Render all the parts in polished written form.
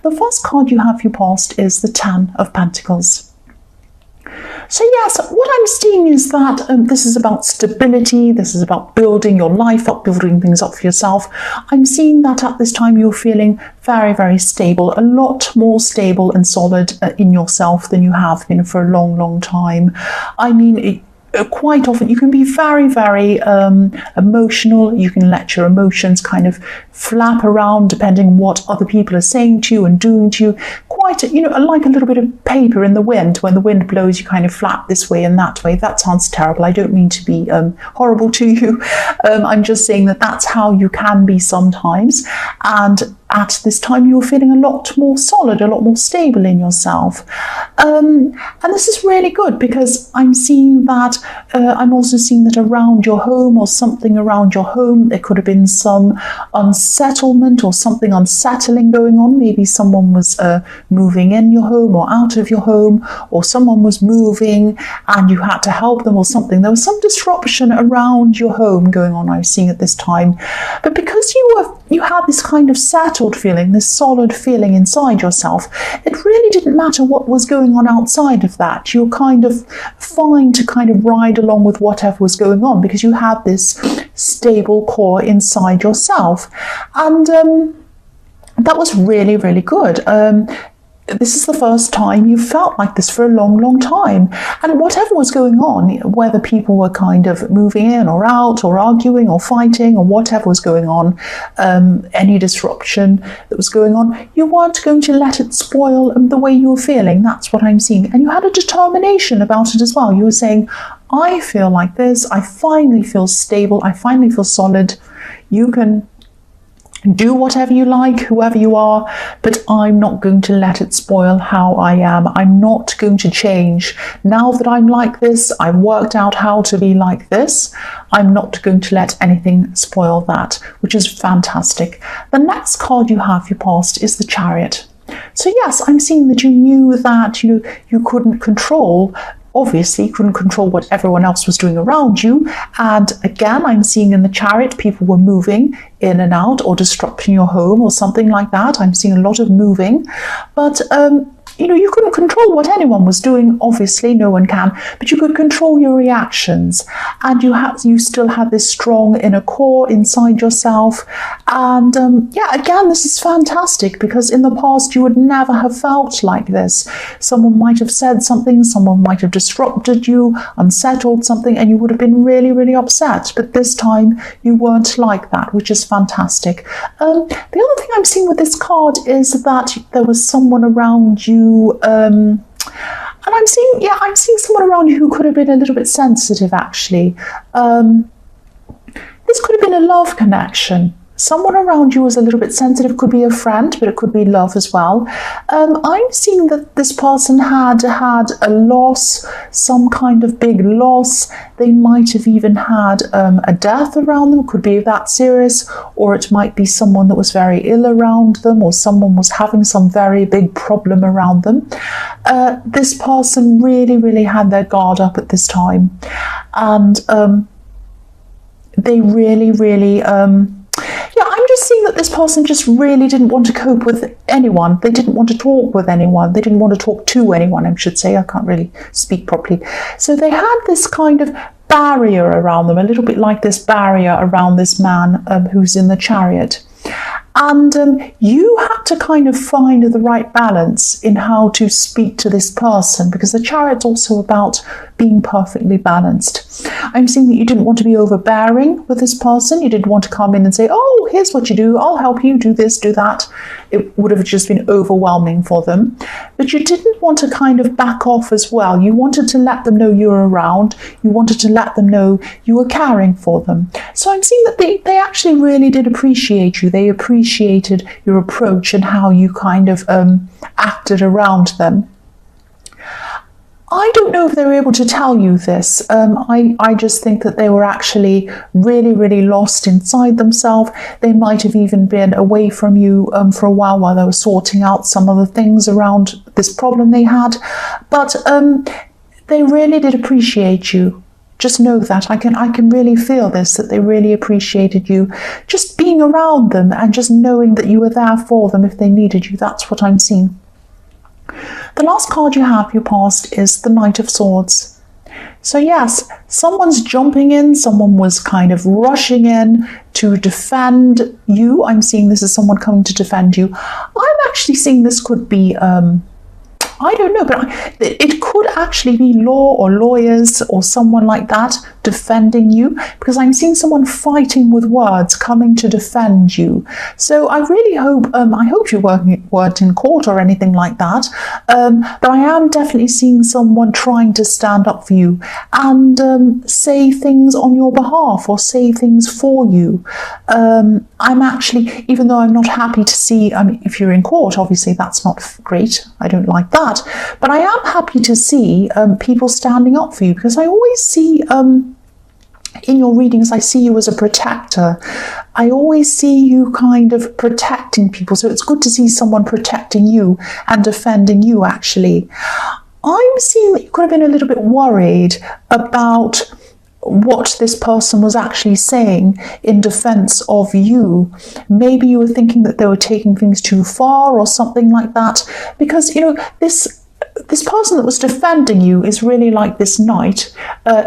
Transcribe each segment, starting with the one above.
The first card you have for your past is the Ten of Pentacles. So yes, what I'm seeing is that this is about stability, this is about building your life up, building things up for yourself. I'm seeing that at this time you're feeling very, very stable, a lot more stable and solid in yourself than you have been for a long, long time. I mean, quite often you can be very, very emotional. You can let your emotions kind of flap around depending on what other people are saying to you and doing to you. Quite, like a little bit of paper in the wind. When the wind blows, you kind of flap this way and that way. That sounds terrible. I don't mean to be horrible to you. I'm just saying that that's how you can be sometimes. And at this time, you're feeling a lot more solid, a lot more stable in yourself. And this is really good because I'm seeing that, I'm also seeing that around your home or something around your home, there could have been some unsettlement or something unsettling going on. Maybe someone was moving in your home or out of your home, or someone was moving and you had to help them or something. There was some disruption around your home going on, I'm seeing at this time. But because you had this kind of settled feeling, this solid feeling inside yourself, it really didn't matter what was going on outside of that. You're kind of fine to kind of ride along with whatever was going on because you had this stable core inside yourself. And that was really, really good. This is the first time you felt like this for a long, long time. And whatever was going on, whether people were kind of moving in or out or arguing or fighting or whatever was going on, any disruption that was going on, you weren't going to let it spoil the way you were feeling. That's what I'm seeing. And you had a determination about it as well. You were saying, I feel like this. I finally feel stable. I finally feel solid. You can do whatever you like, whoever you are, but I'm not going to let it spoil how I am. I'm not going to change. Now that I'm like this, I've worked out how to be like this. I'm not going to let anything spoil that, which is fantastic. The next card you have, your past, is the Chariot. So yes, I'm seeing that you knew that you couldn't control. Obviously, couldn't control what everyone else was doing around you. And again, I'm seeing in the Chariot, people were moving in and out or disrupting your home or something like that. I'm seeing a lot of moving. But you couldn't control what anyone was doing. Obviously, no one can, but you could control your reactions, and you still had this strong inner core inside yourself. And again, this is fantastic because in the past you would never have felt like this. Someone might have said something, someone might have disrupted you, unsettled something, and you would have been really, really upset. But this time you weren't like that, which is fantastic. The other thing I'm seeing with this card is that there was someone around you. And I'm seeing someone around you who could have been a little bit sensitive, actually. This could have been a love connection. Someone around you was a little bit sensitive. Could be a friend, but it could be love as well. I'm seeing that this person had a loss, some kind of big loss. They might have even had a death around them. It could be that serious, or it might be someone that was very ill around them, or someone was having some very big problem around them. This person really, really had their guard up at this time. And they really, really... I'm just seeing that this person just really didn't want to cope with anyone. They didn't want to talk with anyone. They didn't want to talk to anyone, I should say. I can't really speak properly. So they had this kind of barrier around them, a little bit like this barrier around this man who's in the Chariot. And you had to kind of find the right balance in how to speak to this person, because the Chariot's also about being perfectly balanced. I'm seeing that you didn't want to be overbearing with this person. You didn't want to come in and say, oh, here's what you do. I'll help you do this, do that. It would have just been overwhelming for them. But you didn't want to kind of back off as well. You wanted to let them know you were around. You wanted to let them know you were caring for them. So I'm seeing that they actually really did appreciate you. They appreciated your approach and how you kind of acted around them. I don't know if they were able to tell you this. I just think that they were actually really, really lost inside themselves. They might have even been away from you for a while they were sorting out some of the things around this problem they had. But they really did appreciate you. Just know that I can really feel this, that they really appreciated you just being around them and just knowing that you were there for them if they needed you. That's what I'm seeing. The last card you have, your past, is the Knight of Swords. So yes, someone's jumping in, someone was kind of rushing in to defend you. I'm seeing this as someone coming to defend you. I'm actually seeing this could be I don't know, but it could actually be law or lawyers or someone like that defending you, because I'm seeing someone fighting with words coming to defend you. So I really hope, I hope you weren't in court or anything like that, but I am definitely seeing someone trying to stand up for you and say things on your behalf or say things for you. I'm actually, even though I'm not happy to see, I mean, if you're in court, obviously that's not great. I don't like that. But I am happy to see people standing up for you, because I always see in your readings, I see you as a protector. I always see you kind of protecting people. So it's good to see someone protecting you and defending you, actually. I'm seeing that you could have been a little bit worried about what this person was actually saying in defense of you. Maybe you were thinking that they were taking things too far or something like that, because, you know, this person that was defending you is really like this knight.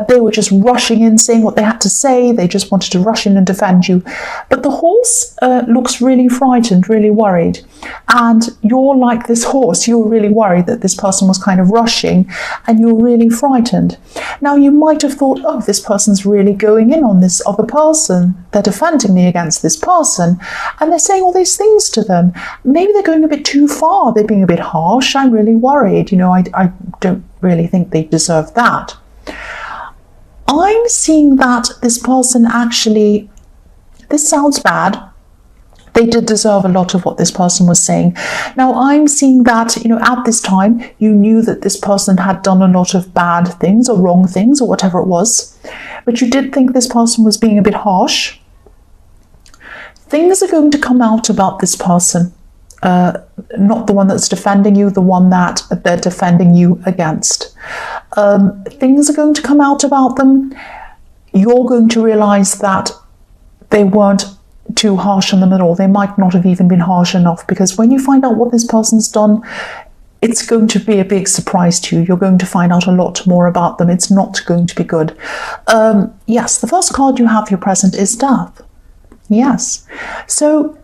They were just rushing in, saying what they had to say. They just wanted to rush in and defend you. But the horse looks really frightened, really worried. And you're like this horse. You're really worried that this person was kind of rushing, and you're really frightened. Now, you might have thought, oh, this person's really going in on this other person. They're defending me against this person. And they're saying all these things to them. Maybe they're going a bit too far. They're being a bit harsh. I'm really worried. You know, I don't really think they deserve that. I'm seeing that this person actually, this sounds bad, they did deserve a lot of what this person was saying. Now, I'm seeing that, you know, at this time, you knew that this person had done a lot of bad things or wrong things or whatever it was, but you did think this person was being a bit harsh. Things are going to come out about this person. Not the one that's defending you, the one that they're defending you against. Things are going to come out about them. You're going to realize that they weren't too harsh on them at all. They might not have even been harsh enough, because when you find out what this person's done, it's going to be a big surprise to you. You're going to find out a lot more about them. It's not going to be good. Yes, the first card you have, your present, is Death. Yes. So,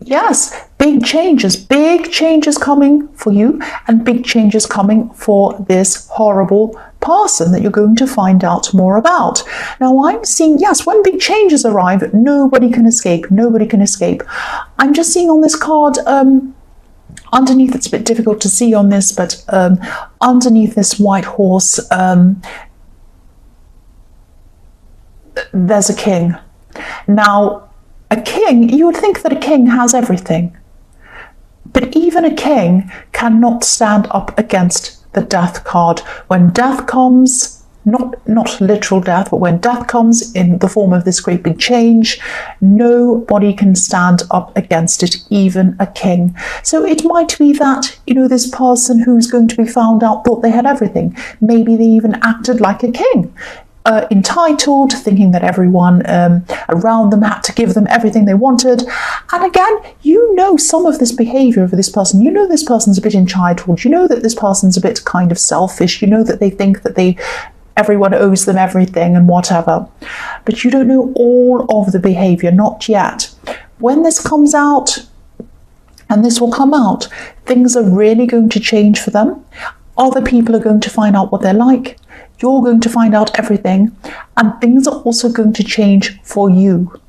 yes, big changes coming for you, and big changes coming for this horrible person that you're going to find out more about. Now, I'm seeing, yes, when big changes arrive, nobody can escape. Nobody can escape. I'm just seeing on this card, underneath, it's a bit difficult to see on this, but underneath this white horse, there's a king. Now, a king, you would think that a king has everything, but even a king cannot stand up against the Death card. When death comes, not literal death, but when death comes in the form of this great big change, nobody can stand up against it, even a king. So it might be that, you know, this person who's going to be found out thought they had everything. Maybe they even acted like a king. Entitled, thinking that everyone around them had to give them everything they wanted. And again, you know some of this behavior of this person. You know this person's a bit entitled. You know that this person's a bit kind of selfish. You know that they think that everyone owes them everything and whatever. But you don't know all of the behavior, not yet. When this comes out, and this will come out, things are really going to change for them. Other people are going to find out what they're like. You're going to find out everything, and things are also going to change for you.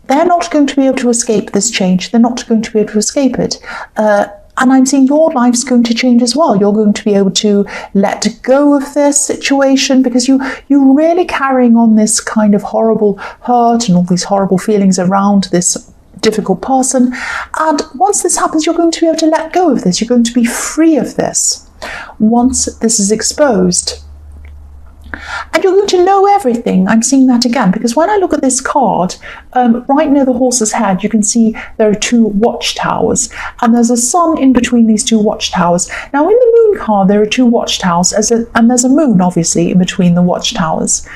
They're not going to be able to escape this change. They're not going to be able to escape it. And I'm seeing your life's going to change as well. You're going to be able to let go of this situation, because you're really carrying on this kind of horrible hurt and all these horrible feelings around this difficult person. And once this happens, you're going to be able to let go of this. You're going to be free of this once this is exposed. And you're going to know everything. I'm seeing that again, because when I look at this card, right near the horse's head, you can see there are two watchtowers, and there's a sun in between these two watchtowers. Now, in the moon card, there are two watchtowers, and there's a moon, obviously, in between the watchtowers.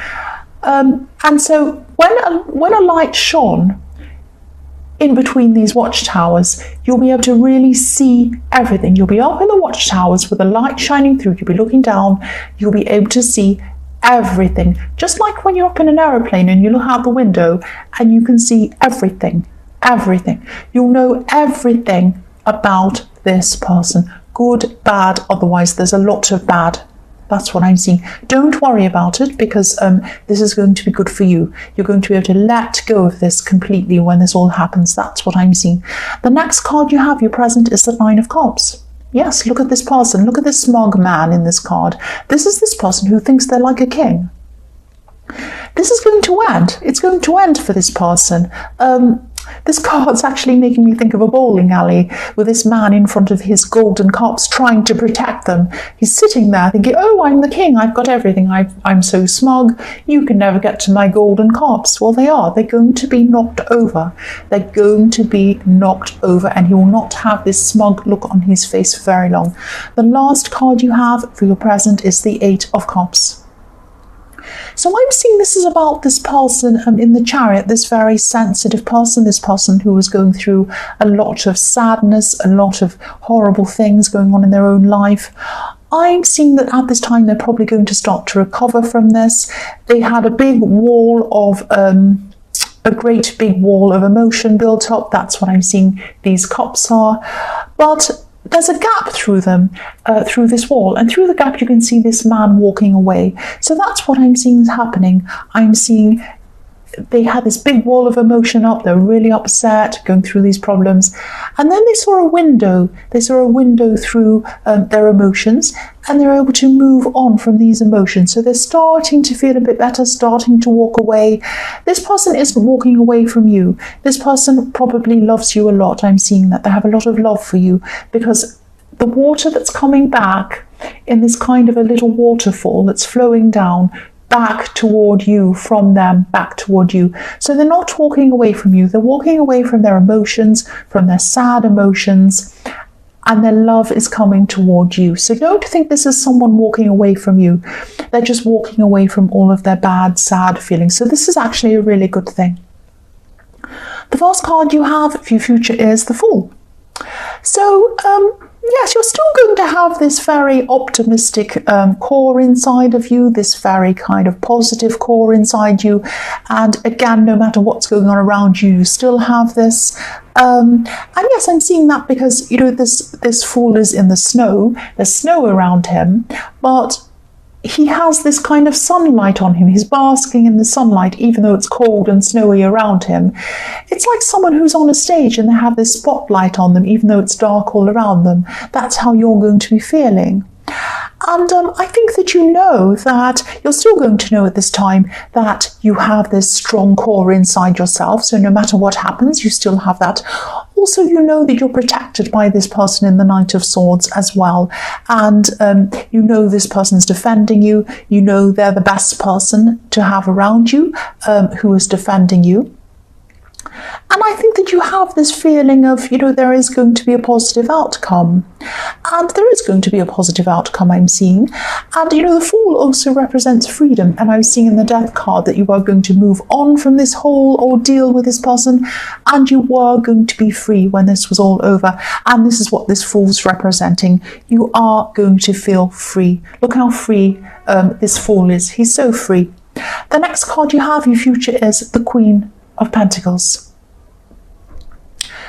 And so when a light shone in between these watchtowers, you'll be able to really see everything. You'll be up in the watchtowers with the light shining through. You'll be looking down. You'll be able to see everything. Just like when you're up in an aeroplane and you look out the window and you can see everything. Everything. You'll know everything about this person. Good, bad, otherwise there's a lot of bad. That's what I'm seeing. Don't worry about it, because this is going to be good for you. You're going to be able to let go of this completely when this all happens. That's what I'm seeing. The next card you have, your present, is the Nine of Cups. Yes, look at this person. Look at this smug man in this card. This is this person who thinks they're like a king. This is going to end. It's going to end for this person. This card's actually making me think of a bowling alley with this man in front of his golden cups trying to protect them. He's sitting there thinking, oh, I'm the king, I've got everything, I'm so smug, you can never get to my golden cups. Well, they are. They're going to be knocked over. They're going to be knocked over, and he will not have this smug look on his face for very long. The last card you have for your present is the Eight of Cups. So I'm seeing this is about this person in the Chariot, this very sensitive person, this person who was going through a lot of sadness, a lot of horrible things going on in their own life. I'm seeing that at this time they're probably going to start to recover from this. They had a big wall of a great big wall of emotion built up. That's what I'm seeing these cups are. But there's a gap through them, through this wall, and through the gap you can see this man walking away. So that's what I'm seeing is happening. I'm seeing they had this big wall of emotion up. They're really upset, going through these problems. And then they saw a window. They saw a window through their emotions, and they're able to move on from these emotions. So they're starting to feel a bit better, starting to walk away. This person isn't walking away from you. This person probably loves you a lot. I'm seeing that they have a lot of love for you, because the water that's coming back in this kind of a little waterfall that's flowing down back toward you, from them back toward you. So they're not walking away from you. They're walking away from their emotions, from their sad emotions, and their love is coming toward you. So don't think this is someone walking away from you. They're just walking away from all of their bad, sad feelings. So this is actually a really good thing. The first card you have for your future is the Fool. So, yes, you're still going to have this very optimistic core inside of you, this very kind of positive core inside you. And again, no matter what's going on around you, you still have this. And yes, I'm seeing that because, you know, this Fool is in the snow. There's snow around him, but he has this kind of sunlight on him. He's basking in the sunlight, even though it's cold and snowy around him. It's like someone who's on a stage and they have this spotlight on them, even though it's dark all around them. That's how you're going to be feeling. And I think that you know that you're still going to know at this time that you have this strong core inside yourself. So no matter what happens, you still have that. Also, you know that you're protected by this person in the Knight of Swords as well. And you know this person's defending you. You know they're the best person to have around you, who is defending you. And I think that you have this feeling of, you know, there is going to be a positive outcome. And there is going to be a positive outcome, I'm seeing. And, you know, the Fool also represents freedom. And I'm seeing in the Death card that you are going to move on from this whole ordeal with this person. And you were going to be free when this was all over. And this is what this Fool's representing. You are going to feel free. Look how free this Fool is. He's so free. The next card you have, your future, is the Queen of Pentacles.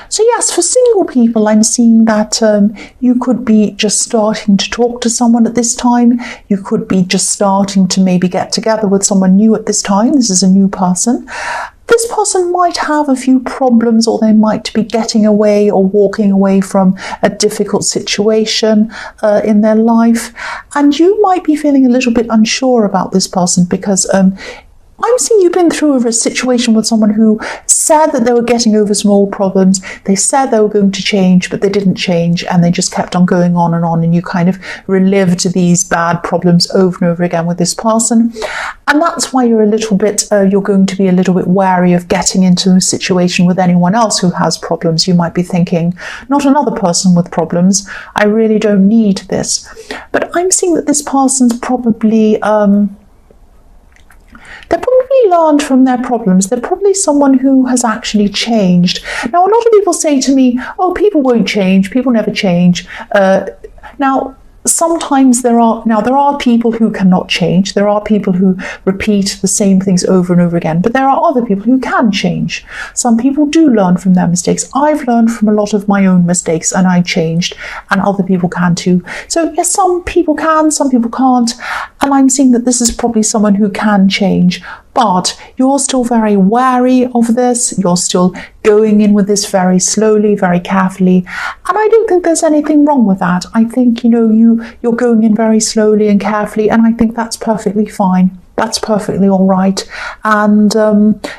So yes, for single people, I'm seeing that you could be just starting to talk to someone at this time. You could be just starting to maybe get together with someone new at this time. This is a new person. This person might have a few problems, or they might be getting away or walking away from a difficult situation in their life. And you might be feeling a little bit unsure about this person because I'm seeing you've been through a situation with someone who said that they were getting over some old problems. They said they were going to change, but they didn't change, and they just kept on going on, and you kind of relived these bad problems over and over again with this person. And that's why you're a little bit, you're going to be a little bit wary of getting into a situation with anyone else who has problems. You might be thinking, not another person with problems. I really don't need this. But I'm seeing that this person's probably, they're probably probably learned from their problems. They're probably someone who has actually changed. Now, a lot of people say to me, oh, people won't change, people never change. Now, sometimes there are people who cannot change. There are people who repeat the same things over and over again, but there are other people who can change. Some people do learn from their mistakes. I've learned from a lot of my own mistakes and I changed, and other people can too. So yes, some people can, some people can't, and I'm seeing that this is probably someone who can change. But you're still very wary of this. You're still going in with this very slowly, very carefully. And I don't think there's anything wrong with that. I think, you're going in very slowly and carefully, and I think that's perfectly fine. That's perfectly all right. And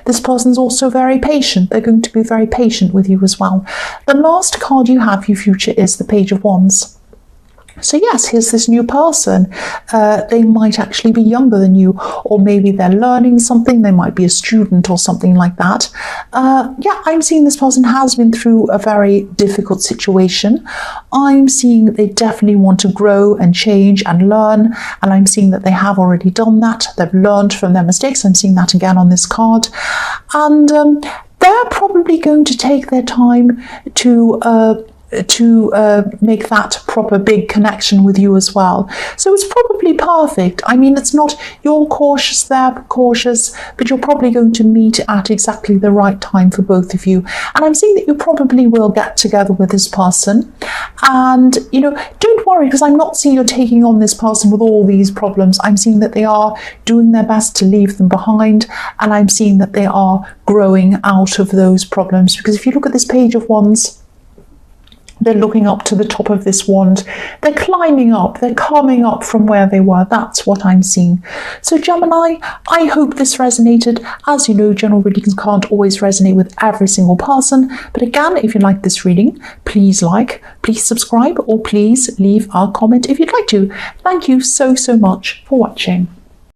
this person's also very patient. They're going to be very patient with you as well. The last card you have for your future is the Page of Wands. So yes, here's this new person. They might actually be younger than you, or maybe they're learning something. They might be a student or something like that. Yeah, I'm seeing this person has been through a very difficult situation. I'm seeing that they definitely want to grow and change and learn, and I'm seeing that they have already done that. They've learned from their mistakes. I'm seeing that again on this card. And they're probably going to take their time to make that proper big connection with you as well. So it's probably perfect. I mean, it's not, you're cautious, they're cautious, but you're probably going to meet at exactly the right time for both of you. And I'm seeing that you probably will get together with this person. And, don't worry, because I'm not seeing you're taking on this person with all these problems. I'm seeing that they are doing their best to leave them behind, and I'm seeing that they are growing out of those problems. Because if you look at this Page of Wands, they're looking up to the top of this wand. They're climbing up. They're coming up from where they were. That's what I'm seeing. So Gemini, I hope this resonated. As you know, general readings can't always resonate with every single person. But again, if you like this reading, please please subscribe, or please leave a comment if you'd like to. Thank you so much for watching.